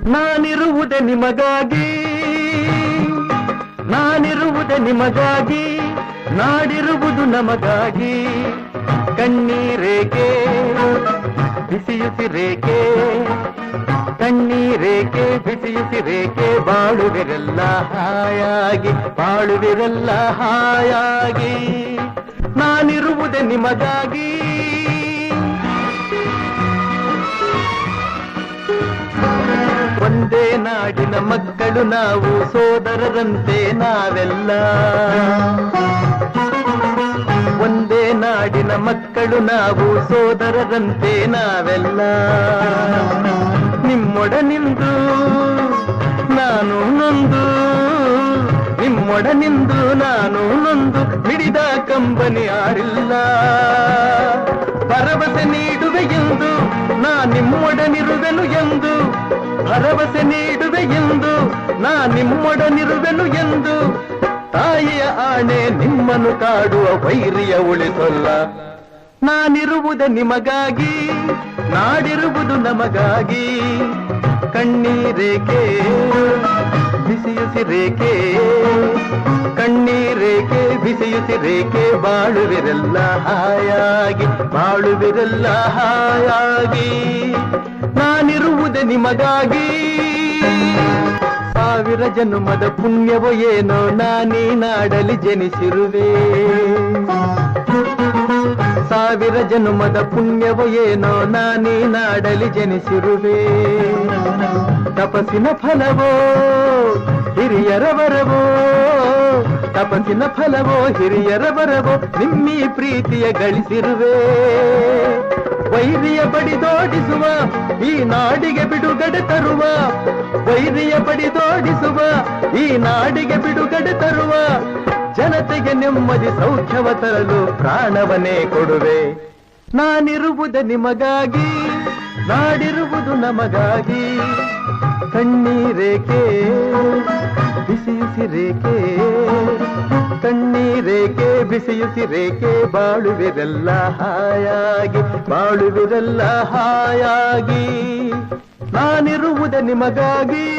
ನಾನಿರುವುದೇ ನಿಮಗಾಗಿ, ನಾನಿರುವುದೇ ನಿಮಗಾಗಿ, ನಾಡಿರುವುದು ನಮಗಾಗಿ. ಕಣ್ಣೀರೇಕೆ ಬಿಸಿಯುಸಿರೇಕೆ, ಕಣ್ಣೀರೇಕೆ ಬಿಸಿಯುಸಿರೇಕೆ, ಬಾಳುವಿರಲ್ಲ ಹಾಯಾಗಿ, ಬಾಳುವಿರಲ್ಲ ಹಾಯಾಗಿ. ನಾನಿರುವುದೇ ನಿಮಗಾಗಿ. ಒಂದೇ ನಾಡಿನ ಮಕ್ಕಳು ನಾವು, ಸೋದರರಂತೆ ನಾವೆಲ್ಲ. ಒಂದೇ ನಾಡಿನ ಮಕ್ಕಳು ನಾವು, ಸೋದರರಂತೆ ನಾವೆಲ್ಲ. ನಿಮ್ಮೊಡನಿಂದು ನಾನು ನೊಂದು, ನಿಮ್ಮೊಡನಿಂದು ನಾನು ನೊಂದು, ಮಿಡಿದ ಕಂಬನಿ ಯಾರಿಲ್ಲ. ಭರವಸೆ ನೀಡುವೆ ಎಂದು ನಾ ನಿಮ್ಮೊಡನಿರುವೆನು ಎಂದು, ಭರವಸೆ ನೀಡುವೆ ಎಂದು ನಾ ನಿಮ್ಮೊಡನಿರುವೆನು ಎಂದು. ತಾಯಿಯ ಆಣೆ ನಿಮ್ಮನ್ನು ಕಾಡುವ ವೈರಿಯ ಉಳಿಸಲ್ಲ. ನಾನಿರುವುದೇ ನಿಮಗಾಗಿ, ನಾಡಿರುವುದು ನಮಗಾಗಿ. ಕಣ್ಣೀರೇಕೆ ಬಿಸಿಯುಸಿರೇಕೆ, ಕಣ್ಣೀರೇಕೆ ಬಿಸಿಯುಸಿರೇಕೆ, ಬಾಳುವಿರಲ್ಲ ಹಾಯಾಗಿ, ಬಾಳುವಿರಲ್ಲ ಹಾಯಾಗಿ. ನಾನಿರುವುದೇ ನಿಮಗಾಗಿ. ಸಾವಿರ ಜನ್ಮದ ಪುಣ್ಯವೋ ಏನೋ ನಾನೀ ನಾಡಲಿ ಜನಿಸಿರುವೆ. ಸಾವಿರ ಜನ್ಮದ ಪುಣ್ಯವೋ ಏನೋ ನಾನೀ ನಾಡಲಿ ಜನಿಸಿರುವೆ. ತಪಸ್ಸಿನ ಫಲವೋ ಹಿರಿಯರ ವರವೋ, ತಪಸ್ಸಿನ ಫಲವೋ ಹಿರಿಯರ ವರವೋ, ನಿಮ್ಮೀ ಪ್ರೀತಿಯ ಗಳಿಸಿರುವೆ. ವೈರಿಯ ಬಡಿದೋಡಿಸುವ ಈ ನಾಡಿಗೆ ಬಿಡುಗಡೆ ತರುವ, ವೈರಿಯ ಬಡಿದೋಡಿಸುವ ಈ ನಾಡಿಗೆ ಬಿಡುಗಡೆ ತರುವ, ಜನತೆಗೆ ನೆಮ್ಮದಿ ಸೌಖ್ಯವ ತರಲು ಪ್ರಾಣವನ್ನೇ ಕೊಡುವೆ. ನಾನಿರುವುದೇ ನಿಮಗಾಗಿ, ನಾಡಿರುವುದು ನಮಗಾಗಿ. ಕಣ್ಣೀರೇಕೆ ಬಿಸಿಯುಸಿರೇಕೆ, ಕಣ್ಣೀರೇಕೆ ಬಿಸಿಯುಸಿರೇಕೆ, ಬಾಳುವಿರಲ್ಲ ಹಾಯಾಗಿ, ಬಾಳುವಿರಲ್ಲ ಹಾಯಾಗಿ. ನಾನಿರುವುದೇ ನಿಮಗಾಗಿ.